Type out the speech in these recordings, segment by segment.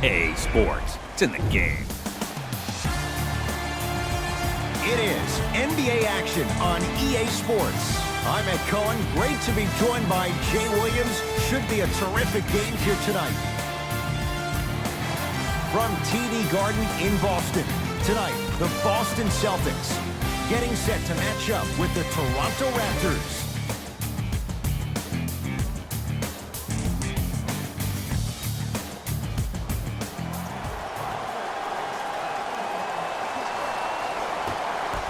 EA Sports. It's in the game. It is NBA action on EA Sports. I'm Ed Cohen. Great to be joined by Jay Williams. Should be a terrific game here tonight. From TD Garden in Boston. Tonight, the Boston Celtics getting set to match up with the Toronto Raptors.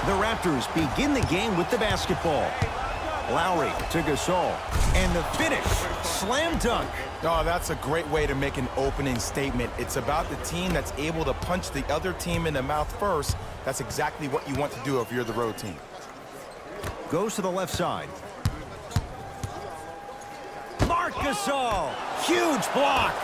The Raptors begin the game with the basketball. Lowry to Gasol. And the finish, slam dunk. Oh, that's a great way to make an opening statement. It's about the team that's able to punch the other team in the mouth first. That's exactly what you want to do if you're the road team. Goes to the left side. Marc Gasol, huge block.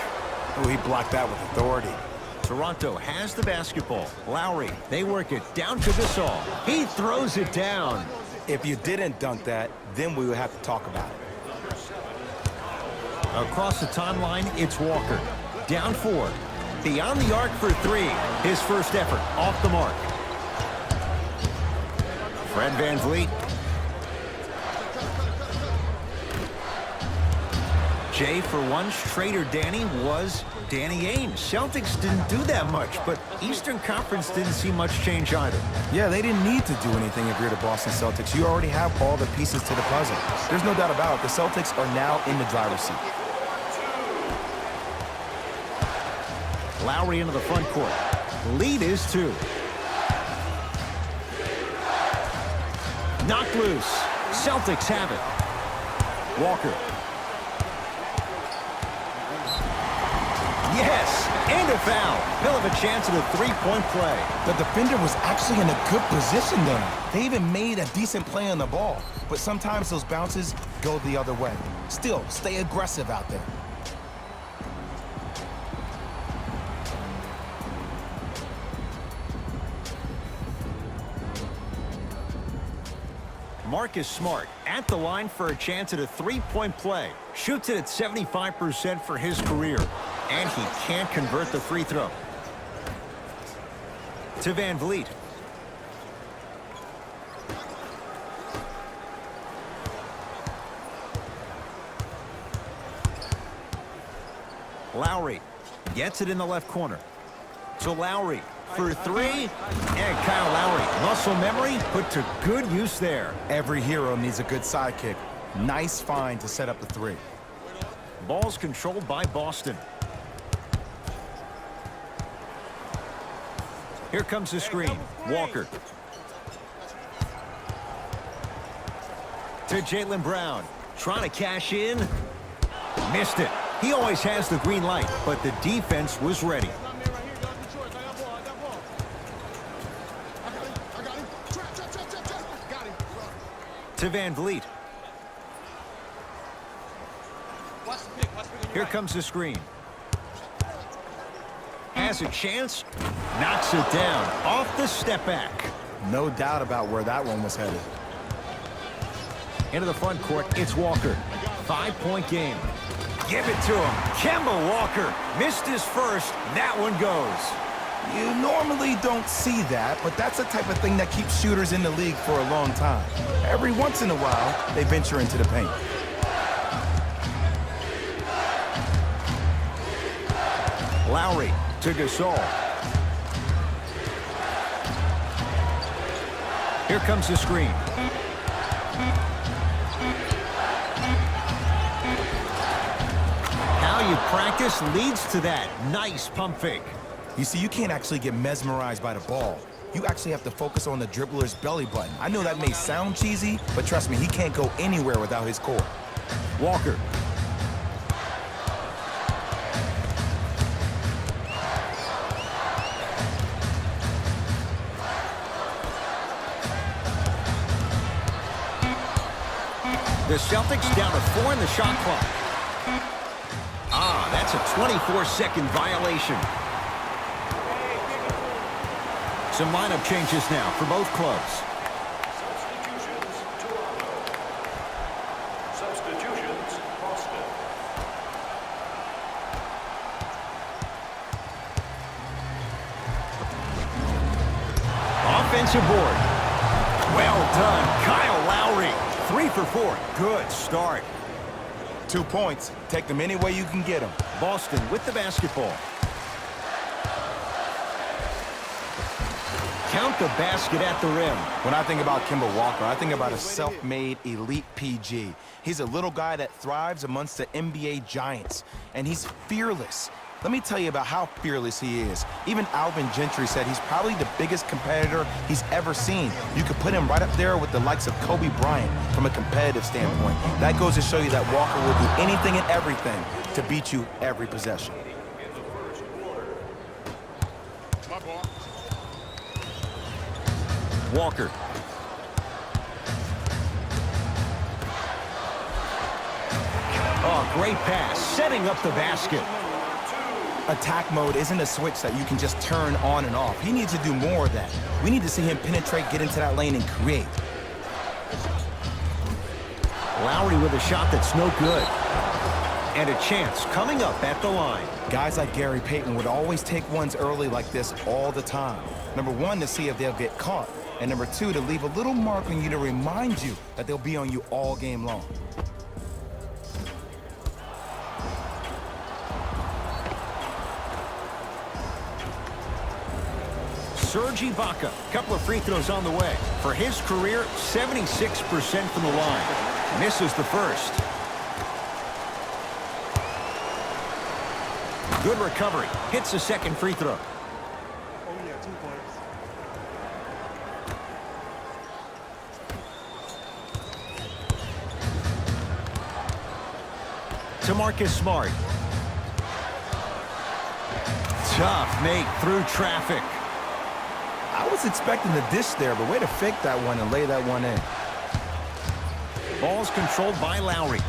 Oh, he blocked that with authority. Toronto has the basketball. Lowry, they work it down to Gasol. He throws it down. If you didn't dunk that, then we would have to talk about it. Across the timeline, it's Walker. Down 4. Beyond the arc for 3. His first effort off the mark. Fred VanVleet. Jay, for once, Trader Danny was Danny Ainge. Celtics didn't do that much, but Eastern Conference didn't see much change either. Yeah, they didn't need to do anything if you're the Boston Celtics. You already have all the pieces to the puzzle. There's no doubt about it. The Celtics are now in the driver's seat. Lowry into the front court. Lead is 2. Knocked loose. Celtics have it. Walker. Yes, and a foul. He'll have a chance at a three-point play. The defender was actually in a good position there. They even made a decent play on the ball, but sometimes those bounces go the other way. Still, stay aggressive out there. Marcus Smart at the line for a chance at a three-point play. Shoots it at 75% for his career. And he can't convert the free throw. To VanVleet. Lowry gets it in the left corner. To Lowry for 3. And Kyle Lowry, muscle memory put to good use there. Every hero needs a good sidekick. Nice find to set up the 3. Ball's controlled by Boston. Here comes the screen. Walker. To Jaylen Brown. Trying to cash in. Missed it. He always has the green light, but the defense was ready. To VanVleet. Here comes the screen. Has a chance. Knocks it down. Off the step back. No doubt about where that one was headed. Into the front court, it's Walker. 5-point game. Give it to him. Kemba Walker missed his first. That one goes. You normally don't see that, but that's the type of thing that keeps shooters in the league for a long time. Every once in a while, they venture into the paint. Lowry to Gasol. Here comes the screen. How you practice leads to that. Nice pump fake. You see, you can't actually get mesmerized by the ball. You actually have to focus on the dribbler's belly button. I know that may sound cheesy, but trust me, he can't go anywhere without his core. Walker. The Celtics down to 4 in the shot clock. That's a 24-second violation. Some lineup changes now for both clubs. offensive board. Well done, Kyle Lowry. 3 for 4. Good start. 2 points. Take them any way you can get them. Boston with the basketball. Count the basket at the rim. When I think about Kemba Walker, I think about a self-made elite PG. He's a little guy that thrives amongst the NBA giants, and he's fearless. Let me tell you about how fearless he is. Even Alvin Gentry said he's probably the biggest competitor he's ever seen. You could put him right up there with the likes of Kobe Bryant from a competitive standpoint. That goes to show you that Walker will do anything and everything to beat you every possession. Walker. Oh, great pass, setting up the basket. Attack mode isn't a switch that you can just turn on and off. He needs to do more of that. We need to see him penetrate, get into that lane, and create. Lowry with a shot that's no good. And a chance coming up at the line. Guys like Gary Payton would always take ones early like this all the time. Number 1, to see if they'll get caught. And number 2, to leave a little mark on you to remind you that they'll be on you all game long. Serge Ibaka, couple of free throws on the way. For his career, 76% from the line. Misses the first. Good recovery. Hits the second free throw. To Marcus Smart. Tough make through traffic. I was expecting the dish there, but way to fake that one and lay that one in. Ball's controlled by Lowry.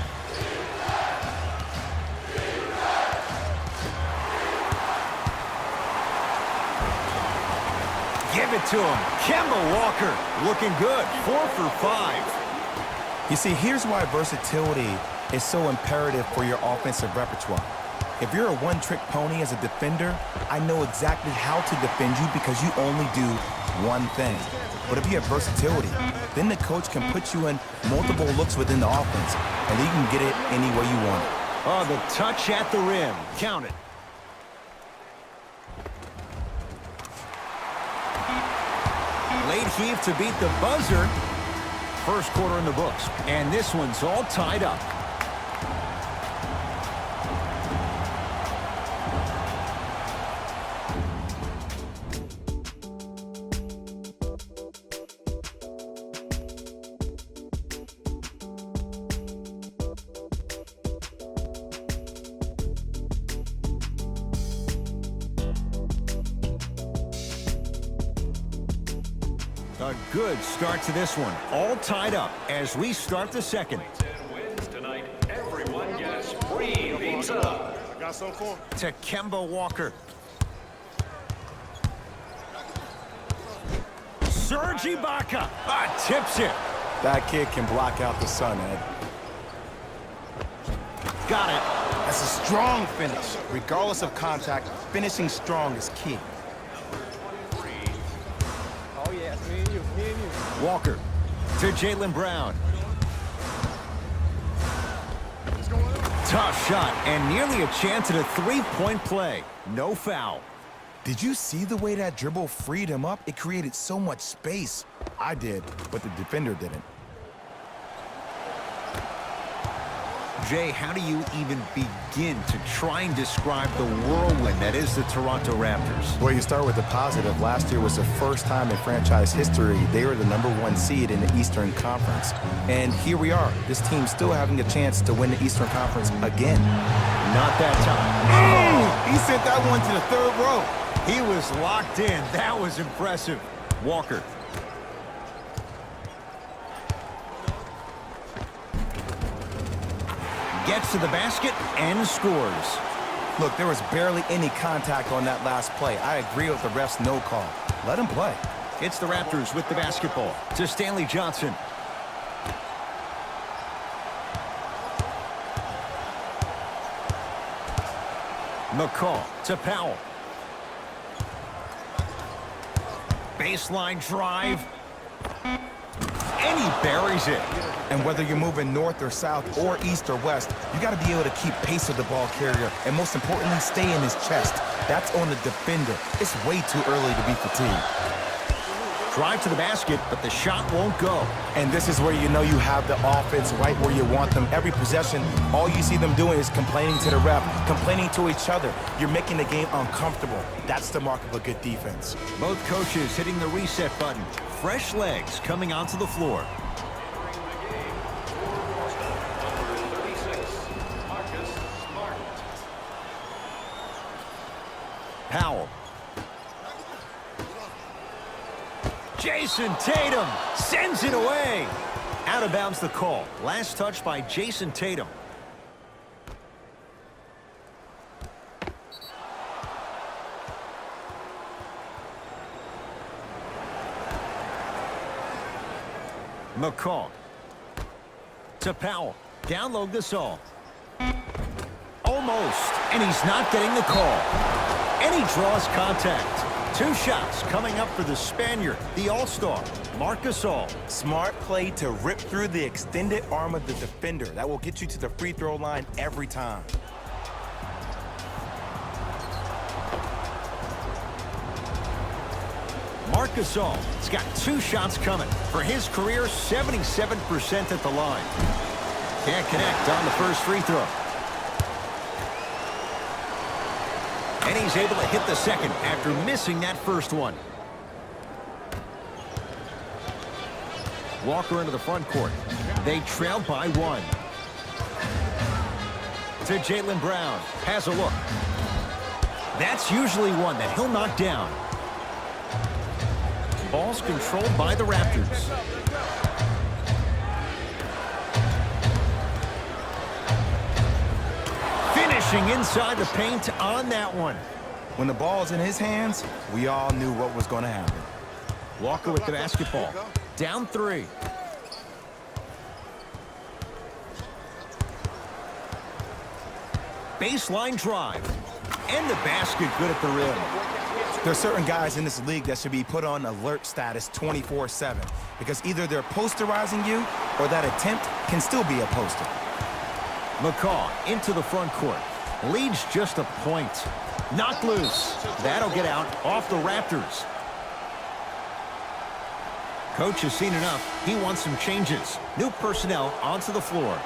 Give it to him. Kemba Walker looking good. 4 for 5. You see, here's why versatility is so imperative for your offensive repertoire. If you're a one-trick pony as a defender, I know exactly how to defend you because you only do one thing. But if you have versatility, then the coach can put you in multiple looks within the offense, and you can get it any way you want it. Oh, the touch at the rim. Count it. Late heave to beat the buzzer. First quarter in the books, and this one's all tied up. A good start to this one. All tied up as we start the second. Wins tonight. Everyone gets free pizza. To Kemba Walker. Serge Ibaka. Tips it. That kid can block out the sun, Ed. Got it. That's a strong finish. Regardless of contact, finishing strong is key. Walker to Jaylen Brown. Tough shot and nearly a chance at a three-point play. No foul. Did you see the way that dribble freed him up? It created so much space. I did, but the defender didn't. Jay, how do you even begin to try and describe the whirlwind that is the Toronto Raptors? Well, you start with the positive. Last year was the first time in franchise history they were the #1 seed in the Eastern Conference. And here we are. This team still having a chance to win the Eastern Conference again. Not that time. Oh! He sent that one to the third row. He was locked in. That was impressive. Walker. Gets to the basket and scores. Look, there was barely any contact on that last play. I agree with the ref's no call. Let him play. It's the Raptors with the basketball. To Stanley Johnson. McCall to Powell. Baseline drive. And he buries it. And whether you're moving north or south or east or west, you got to be able to keep pace with the ball carrier and most importantly, stay in his chest. That's on the defender. It's way too early to be fatigued. Drive to the basket, but the shot won't go. And this is where you know you have the offense right where you want them. Every possession, all you see them doing is complaining to the ref, complaining to each other. You're making the game uncomfortable. That's the mark of a good defense. Both coaches hitting the reset button. Fresh legs coming onto the floor. Powell. Jason Tatum sends it away. Out of bounds the call. Last touch by Jason Tatum. McCall. To Powell. Down low Gasol. Almost. And he's not getting the call. And he draws contact. Two shots coming up for the Spaniard, the All-Star, Marc Gasol. Smart play to rip through the extended arm of the defender. That will get you to the free throw line every time. Marc Gasol has got two shots coming. For his career, 77% at the line. Can't connect on the first free throw. And he's able to hit the second after missing that first one. Walker into the front court. They trail by one. To Jaylen Brown. Has a look. That's usually one that he'll knock down. Ball's controlled by the Raptors. Finishing inside the paint on that one. When the ball's in his hands, we all knew what was going to happen. Walker with the basketball. Down three. Baseline drive. And the basket good at the rim. There are certain guys in this league that should be put on alert status 24/7 because either they're posterizing you or that attempt can still be a poster. McCaw into the front court. Leads just a point. Knocked loose. That'll get out off the Raptors. Coach has seen enough. He wants some changes. New personnel onto the floor.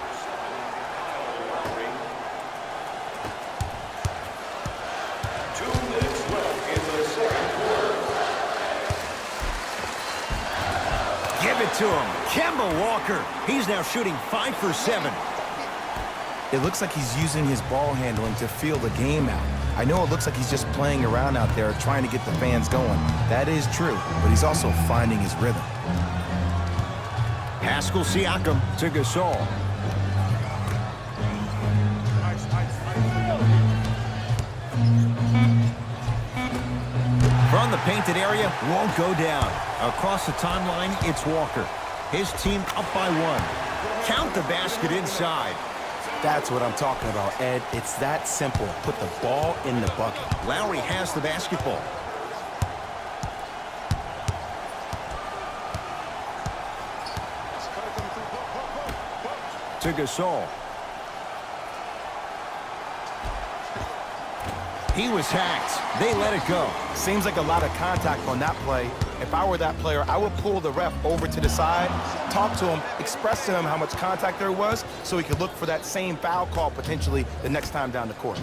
Give it to him. Kemba Walker. He's now shooting 5 for 7. It looks like he's using his ball handling to feel the game out. I know it looks like he's just playing around out there trying to get the fans going. That is true, but he's also finding his rhythm. Pascal Siakam to Gasol. From the painted area, won't go down. Across the timeline, it's Walker. His team up by 1. Count the basket inside. That's what I'm talking about, Ed. It's that simple. Put the ball in the bucket. Lowry has the basketball. To Gasol. He was hacked. They let it go. Seems like a lot of contact on that play. If I were that player, I would pull the ref over to the side, talk to him, express to him how much contact there was so he could look for that same foul call potentially the next time down the court.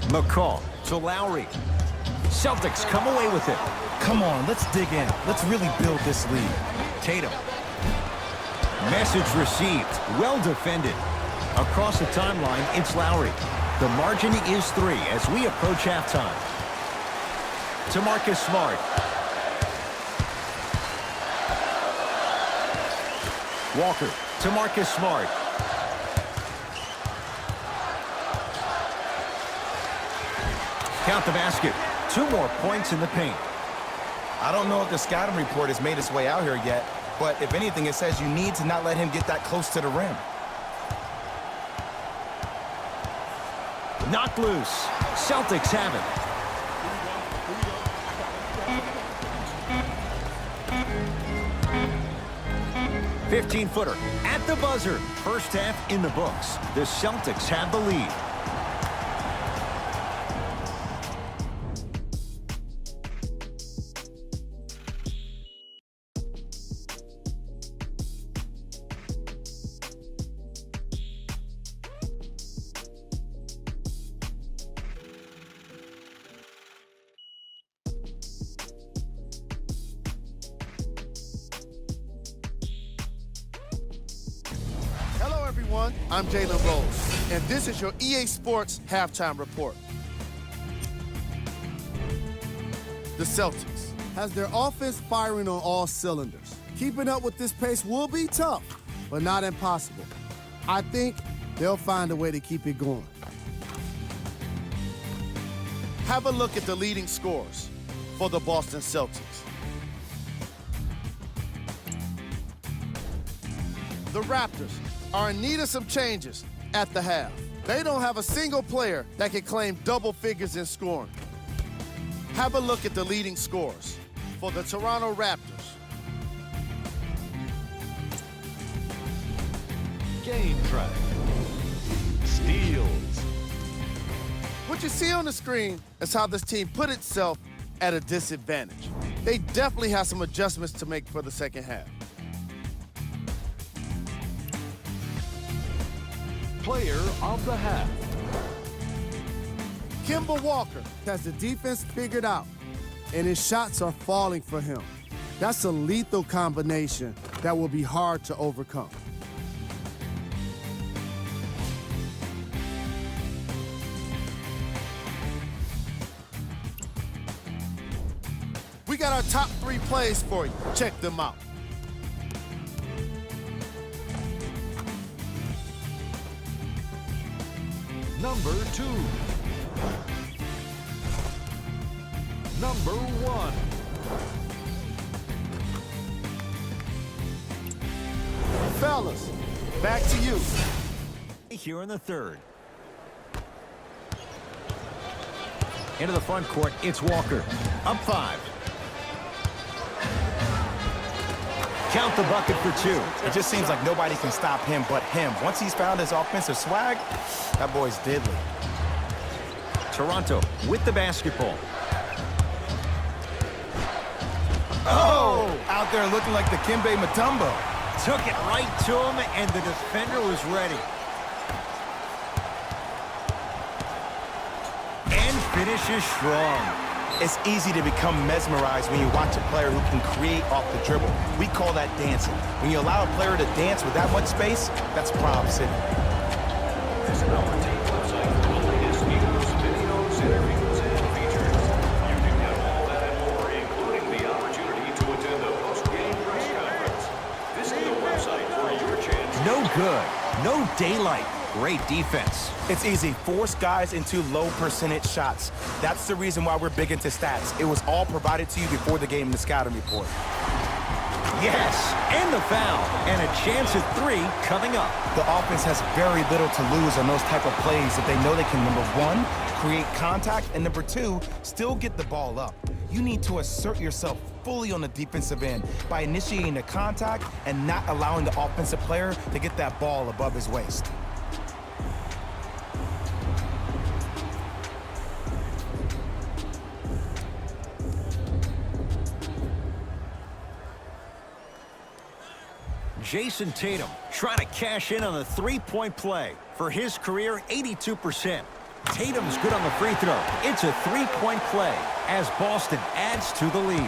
McCall to Lowry. Celtics come away with it. Come on, let's dig in. Let's really build this lead. Tatum. Message received. Well defended. Across the timeline, it's Lowry. The margin is 3 as we approach halftime. To Marcus Smart. Walker to Marcus Smart. Count the basket. 2 more points in the paint. I don't know if the scouting report has made its way out here yet, but if anything, it says you need to not let him get that close to the rim. Knocked loose. Celtics have it. 15-footer at the buzzer. First half in the books. The Celtics have the lead. Hello, everyone. I'm Jalen Rose, and this is your EA Sports Halftime Report. The Celtics has their offense firing on all cylinders. Keeping up with this pace will be tough, but not impossible. I think they'll find a way to keep it going. Have a look at the leading scorers for the Boston Celtics. The Raptors are in need of some changes at the half. They don't have a single player that can claim double figures in scoring. Have a look at the leading scorers for the Toronto Raptors. Game track. Steals. What you see on the screen is how this team put itself at a disadvantage. They definitely have some adjustments to make for the second half. Player of the half. Kemba Walker has the defense figured out, and his shots are falling for him. That's a lethal combination that will be hard to overcome. We got our top 3 plays for you. Check them out. Number 2. Number 1. Fellas, back to you. Here in the third. Into the front court, it's Walker. Up 5. Count the bucket for 2. It just seems like nobody can stop him but him. Once he's found his offensive swag, that boy's deadly. Toronto with the basketball. Oh! Out there looking like the Kimbe Mutombo. Took it right to him, and the defender was ready. And finishes strong. It's easy to become mesmerized when you watch a player who can create off the dribble. We call that dancing. When you allow a player to dance with that much space, that's Prob City. Visit our team website for the latest news, videos, interviews, and features. You can get all that and more, including the opportunity to attend the post-game press conference. Visit the website for your chance. No good. No daylight. Great defense. It's easy. Force guys into low percentage shots. That's the reason why we're big into stats. It was all provided to you before the game in the scouting report. Yes, and the foul. And a chance at 3 coming up. The offense has very little to lose on those type of plays if they know they can, number 1, create contact, and number 2, still get the ball up. You need to assert yourself fully on the defensive end by initiating the contact and not allowing the offensive player to get that ball above his waist. Jason Tatum trying to cash in on the 3-point play. For his career, 82%. Tatum's good on the free throw. It's a 3-point play as Boston adds to the lead.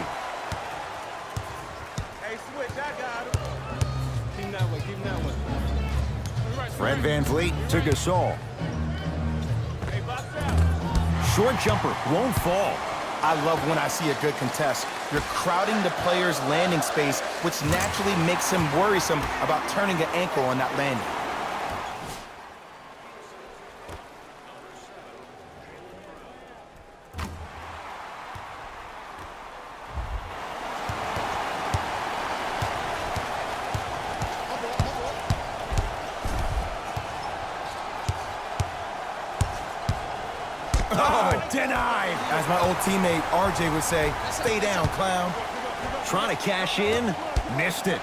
Hey, switch, I got him. Keep him that way, keep him that way. Fred VanVleet to Gasol. Hey, box out. Short jumper won't fall. I love when I see a good contest. You're crowding the player's landing space, which naturally makes him worrisome about turning an ankle on that landing. Oh, denied. As my old teammate RJ would say, stay down, clown. Trying to cash in, missed it.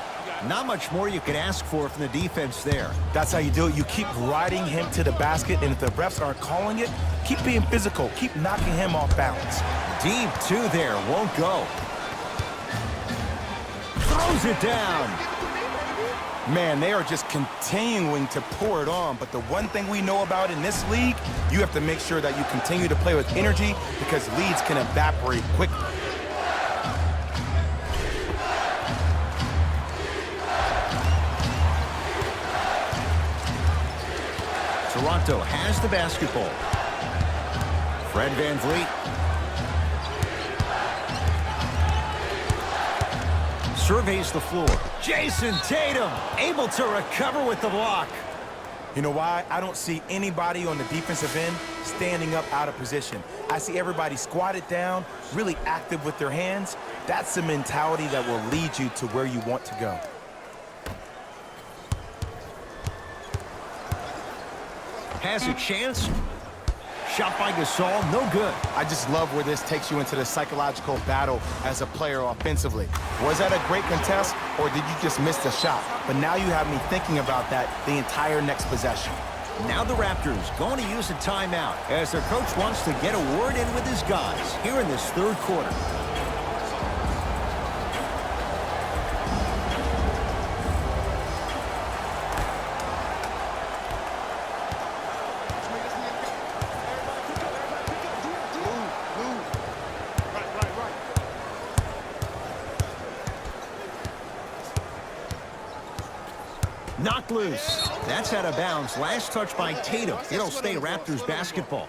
Not much more you could ask for from the defense there. That's how you do it. You keep riding him to the basket, and if the refs aren't calling it, keep being physical. Keep knocking him off balance. Deep two there, won't go. Throws it down. Man, they are just continuing to pour it on, but the one thing we know about in this league, you have to make sure that you continue to play with energy because leads can evaporate quickly. Toronto has the basketball. Fred VanVleet. Surveys the floor. Jason Tatum able to recover with the block. You know why? I don't see anybody on the defensive end standing up out of position. I see everybody squatted down, really active with their hands. That's the mentality that will lead you to where you want to go. Has a chance. Shot by Gasol, no good. I just love where this takes you into the psychological battle as a player offensively. Was that a great contest, or did you just miss the shot? But now you have me thinking about that the entire next possession. Now the Raptors going to use a timeout as their coach wants to get a word in with his guys here in this third quarter. Knocked loose. That's out of bounds. Last touch by Tatum. It'll stay Raptors basketball.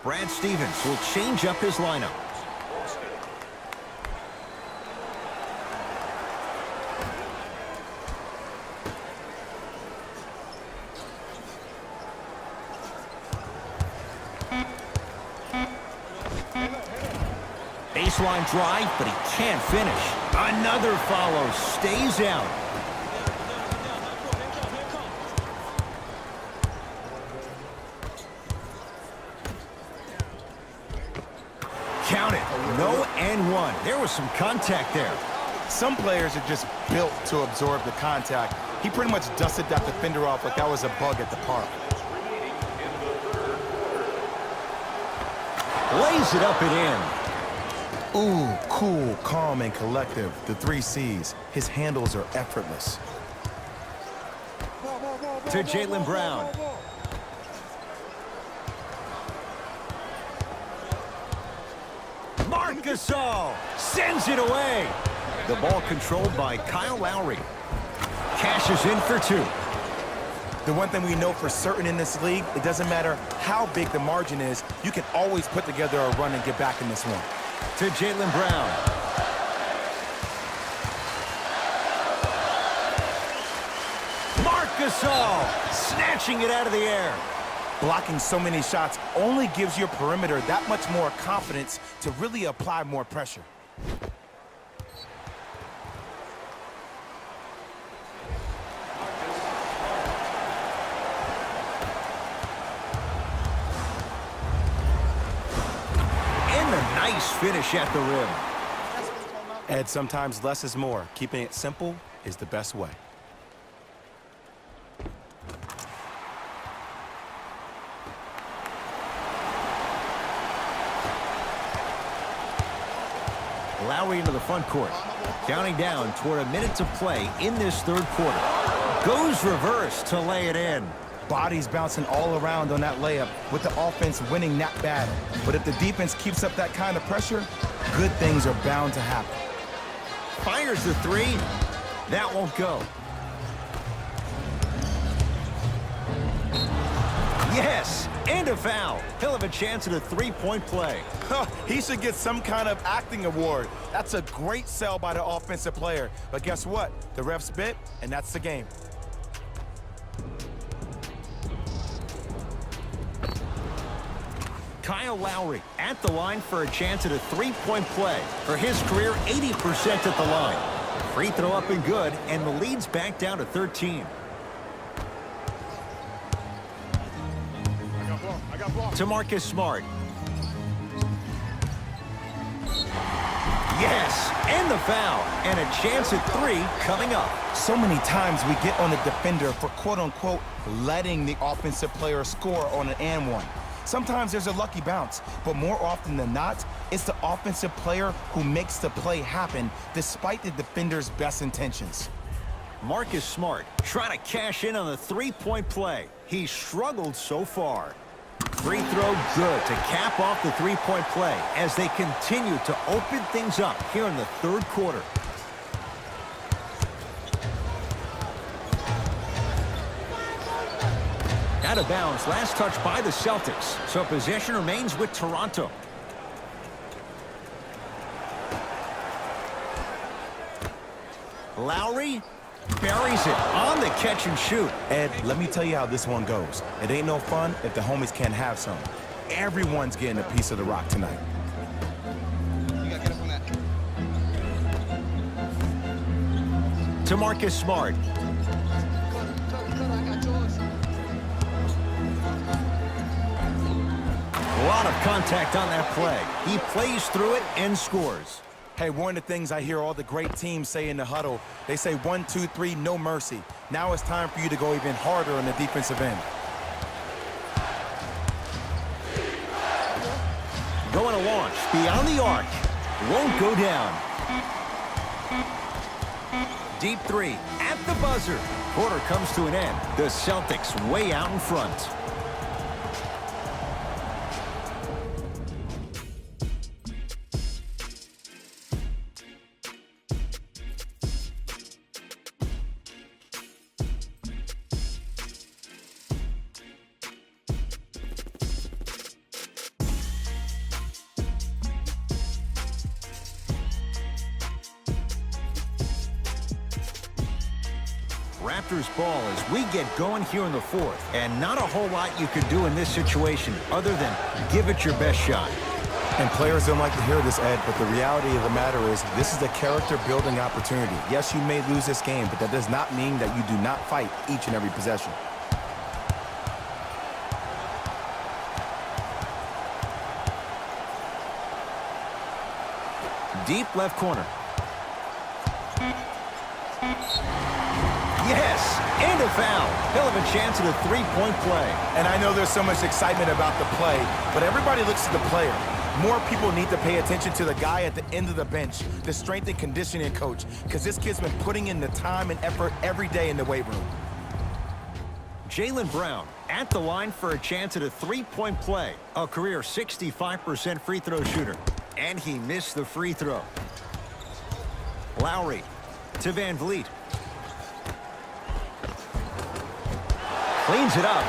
Brad Stevens will change up his lineup. Baseline drive, but he can't finish. Another follow. Stays out. Count it. No and one. There was some contact there. Some players are just built to absorb the contact. He pretty much dusted that defender off like that was a bug at the park. Lays it up and in. Ooh, cool, calm, and collective. The 3 C's. His handles are effortless. To Jaylen Brown. Gasol sends it away. The ball controlled by Kyle Lowry. Cashes in for 2. The one thing we know for certain in this league, it doesn't matter how big the margin is, you can always put together a run and get back in this one. To Jaylen Brown. Gasol snatching it out of the air. Blocking so many shots only gives your perimeter that much more confidence to really apply more pressure. And a nice finish at the rim. Ed, sometimes less is more. Keeping it simple is the best way. Lowry into the front court. Counting down toward a minute to play in this third quarter. Goes reverse to lay it in. Bodies bouncing all around on that layup with the offense winning that battle. But if the defense keeps up that kind of pressure, good things are bound to happen. Fires the 3. That won't go. Yes, and a foul. He'll have a chance at a 3-point play. He should get some kind of acting award. That's a great sell by the offensive player. But guess what? The refs bit, and that's the game. Kyle Lowry at the line for a chance at a 3-point play. For his career, 80% at the line. Free throw up and good, and the lead's back down to 13. To Marcus Smart. Yes, And the foul. And a chance at 3 coming up. So many times we get on the defender for quote-unquote letting the offensive player score on an and one. Sometimes there's a lucky bounce, but more often than not, it's the offensive player who makes the play happen despite the defender's best intentions. Marcus Smart trying to cash in on the three-point play. He's struggled so far. Free throw good to cap off the three-point play as they continue to open things up here in the third quarter. Out of bounds, last touch by the Celtics. So possession remains with Toronto. Lowry buries it on the catch and shoot. Ed, let me tell you how this one goes. It ain't no fun if the homies can't have some. Everyone's getting a piece of the rock tonight. You gotta get up on that. To Marcus Smart. I got yours. A lot of contact on that play. He plays through it and scores. Hey, one of the things I hear all the great teams say in the huddle, they say 1, 2, 3, no mercy. Now it's time for you to go even harder on the defensive end. Going to launch beyond the arc. Won't go down. Deep 3 at the buzzer. Quarter comes to an end. The Celtics way out in front. Raptors ball as we get going here in the fourth. And not a whole lot you could do in this situation other than give it your best shot. And players don't like to hear this, Ed, but the reality of the matter is this is a character-building opportunity. Yes, you may lose this game, but that does not mean that you do not fight each and every possession. Deep left corner. Yes, and a foul. He'll have a chance at a three-point play. And I know there's so much excitement about the play, but everybody looks to the player. More people need to pay attention to the guy at the end of the bench, the strength and conditioning coach, because this kid's been putting in the time and effort every day in the weight room. Jaylen Brown at the line for a chance at a three-point play. A career 65% free throw shooter. And he missed the free throw. Lowry to Van Vliet. Cleans it up.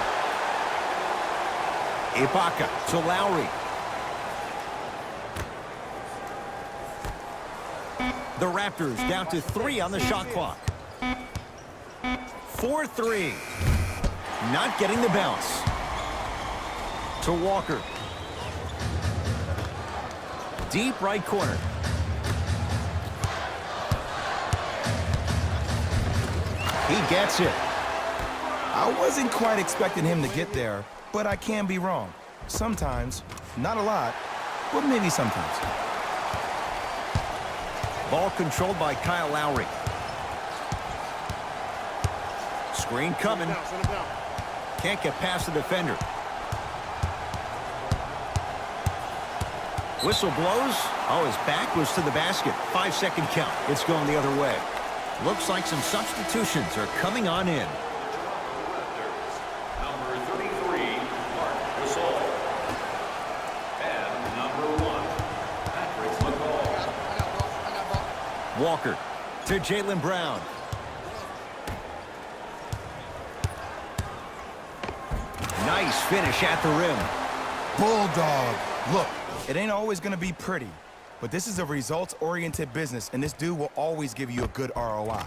Ibaka to Lowry. The Raptors down to 3 on the shot clock. 4-3. Not getting the bounce. To Walker. Deep right corner. He gets it. I wasn't quite expecting him to get there, but I can be wrong. Sometimes, not a lot, but maybe sometimes. Ball controlled by Kyle Lowry. Screen coming. Can't get past the defender. Whistle blows. Oh, his back was to the basket. 5-second count. It's going the other way. Looks like some substitutions are coming on in. Number 33, Mark Gasol. And number 1, Patrick McCall. Walker to Jaylen Brown. Nice finish at the rim. Bulldog. Look, it ain't always going to be pretty, but this is a results-oriented business, and this dude will always give you a good ROI.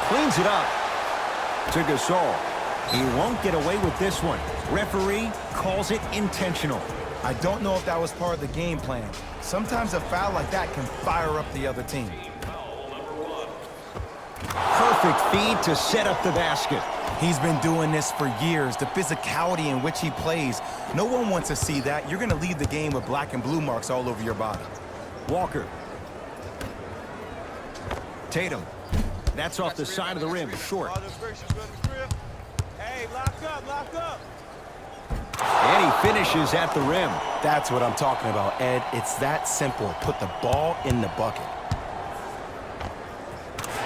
Cleans it up to Gasol. He won't get away with this one. Referee calls it intentional. I don't know if that was part of the game plan. Sometimes a foul like that can fire up the other team. Foul number 1. Perfect feed to set up the basket. He's been doing this for years, the physicality in which he plays. No one wants to see that. You're going to leave the game with black and blue marks all over your body. Walker. Tatum. That's off the side of the rim, short. Hey, lock up. And he finishes at the rim. That's what I'm talking about, Ed. It's that simple. Put the ball in the bucket.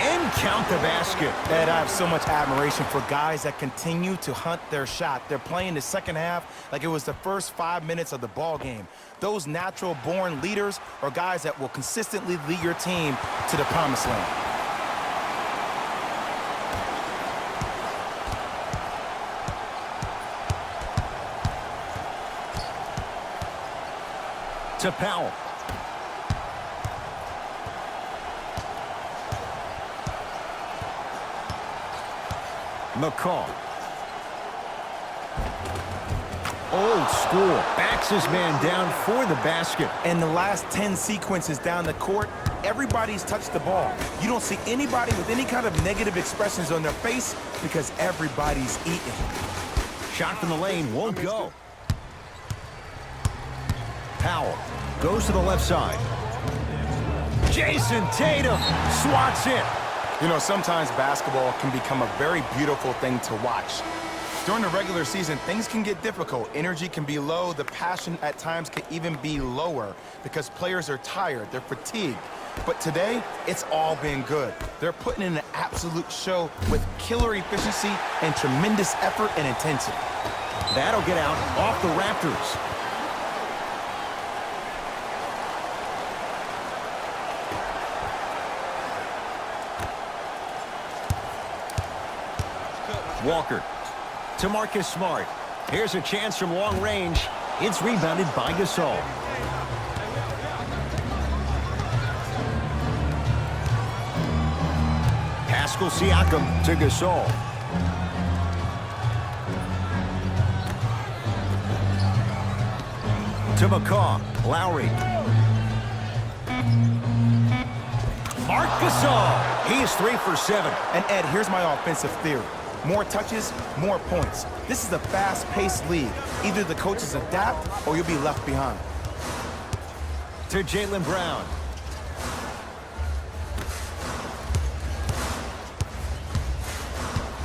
And count the basket. Ed, I have so much admiration for guys that continue to hunt their shot. They're playing the second half like it was the first 5 minutes of the ball game. Those natural-born leaders are guys that will consistently lead your team to the promised land. To Powell. McCall. Old school. Backs his man down for the basket. And the last 10 sequences down the court, everybody's touched the ball. You don't see anybody with any kind of negative expressions on their face because everybody's eating. Shot from the lane won't go. Powell goes to the left side. Jason Tatum swats it. You know, sometimes basketball can become a very beautiful thing to watch. During the regular season, things can get difficult. Energy can be low. The passion at times can even be lower because players are tired. They're fatigued. But today, it's all been good. They're putting in an absolute show with killer efficiency and tremendous effort and intensity. That'll get out off the Raptors. Walker to Marcus Smart. Here's a chance from long range. It's rebounded by Gasol. Pascal Siakam to Gasol. To McCaw. Lowry. Marc Gasol. He is 3 for 7. And Ed, here's my offensive theory. More touches, more points. This is a fast-paced league. Either the coaches adapt or you'll be left behind. To Jaylen Brown.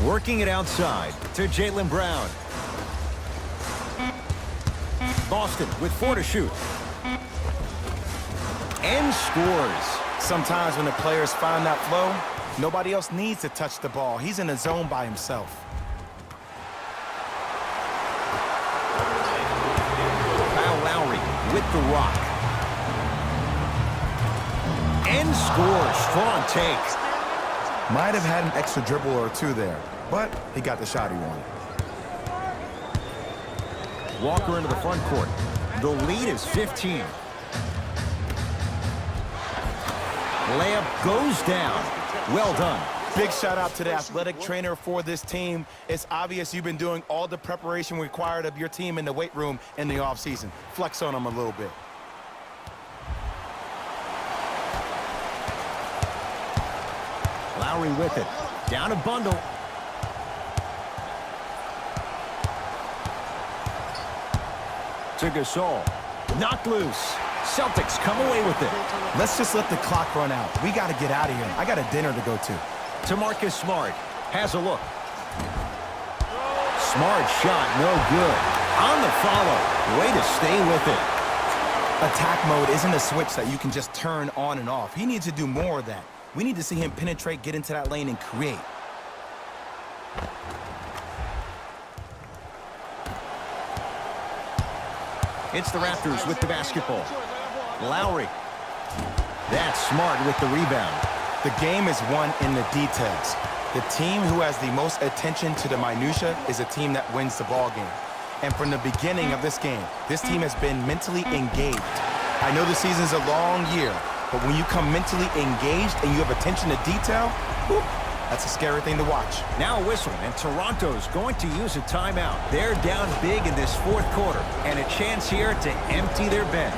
Working it outside to Jaylen Brown. Boston with 4 to shoot. And scores. Sometimes when the players find that flow, nobody else needs to touch the ball. He's in a zone by himself. Kyle Lowry with the rock. And scores. Strong take. Might have had an extra dribble or two there, but he got the shot he wanted. Walker into the front court. The lead is 15. Layup goes down. Well done. Big shout out to the athletic trainer for this team. It's obvious you've been doing all the preparation required of your team in the weight room in the offseason. Flex on them a little bit. Lowry with it. Down a bundle. To Gasol. Knocked loose. Celtics come away with it. Let's just let the clock run out. We got to get out of here. I got a dinner to go to. To Marcus Smart. Has a look. Smart shot, no good. On the follow. Way to stay with it. Attack mode isn't a switch that you can just turn on and off. He needs to do more of that. We need to see him penetrate, get into that lane, and create. It's the Raptors with the basketball. Lowry. That's Smart with the rebound. The game is won in the details. The team who has the most attention to the minutia is a team that wins the ball game. And from the beginning of this game, this team has been mentally engaged. I know the season's a long year, but when you come mentally engaged and you have attention to detail, whew, that's a scary thing to watch. Now a whistle, and Toronto's going to use a timeout. They're down big in this fourth quarter, and a chance here to empty their bench.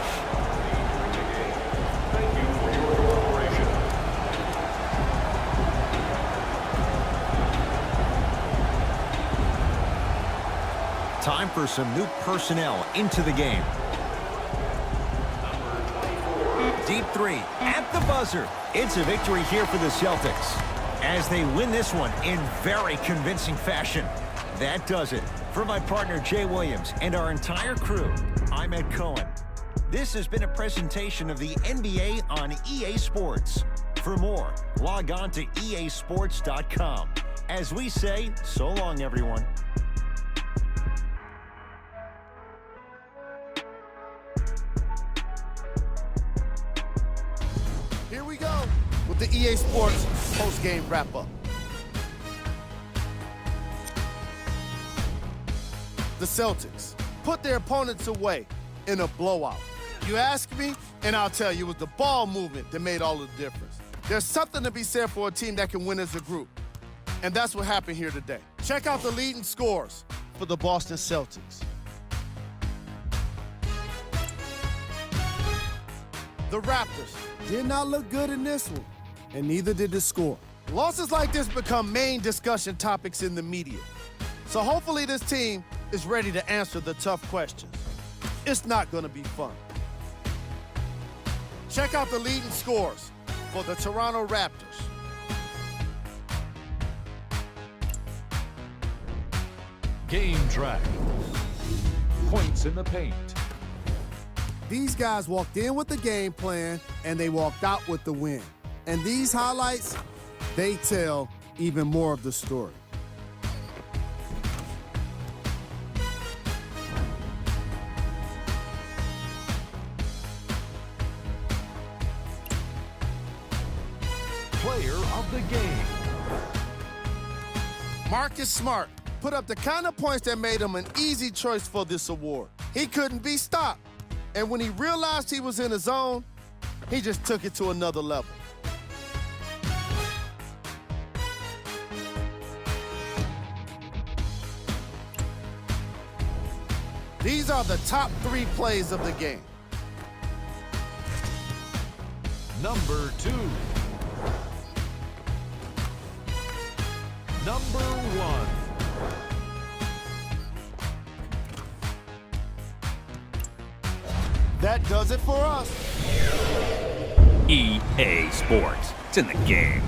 Thank you for your cooperation. time for some new personnel into the game. Deep three at the buzzer. It's a victory here for the Celtics as they win this one in very convincing fashion. That does it. For my partner Jay Williams and our entire crew, I'm Ed Cohen. This has been a presentation of the NBA on EA Sports. For more, log on to easports.com. As we say, so long, everyone. Here we go with the EA Sports post-game wrap-up. The Celtics put their opponents away in a blowout. You ask me, and I'll tell you, it was the ball movement that made all the difference. There's something to be said for a team that can win as a group, and that's what happened here today. Check out the leading scores for the Boston Celtics. The Raptors did not look good in this one, and neither did the score. Losses like this become main discussion topics in the media. So hopefully this team is ready to answer the tough questions. It's not going to be fun. Check out the leading scores for the Toronto Raptors. Game track. Points in the paint. These guys walked in with the game plan, and they walked out with the win. And these highlights, they tell even more of the story. Player of the game. Marcus Smart put up the kind of points that made him an easy choice for this award. He couldn't be stopped. And when he realized he was in his zone, he just took it to another level. These are the top 3 plays of the game. Number 2. Number 1. That does it for us. EA Sports. It's in the game.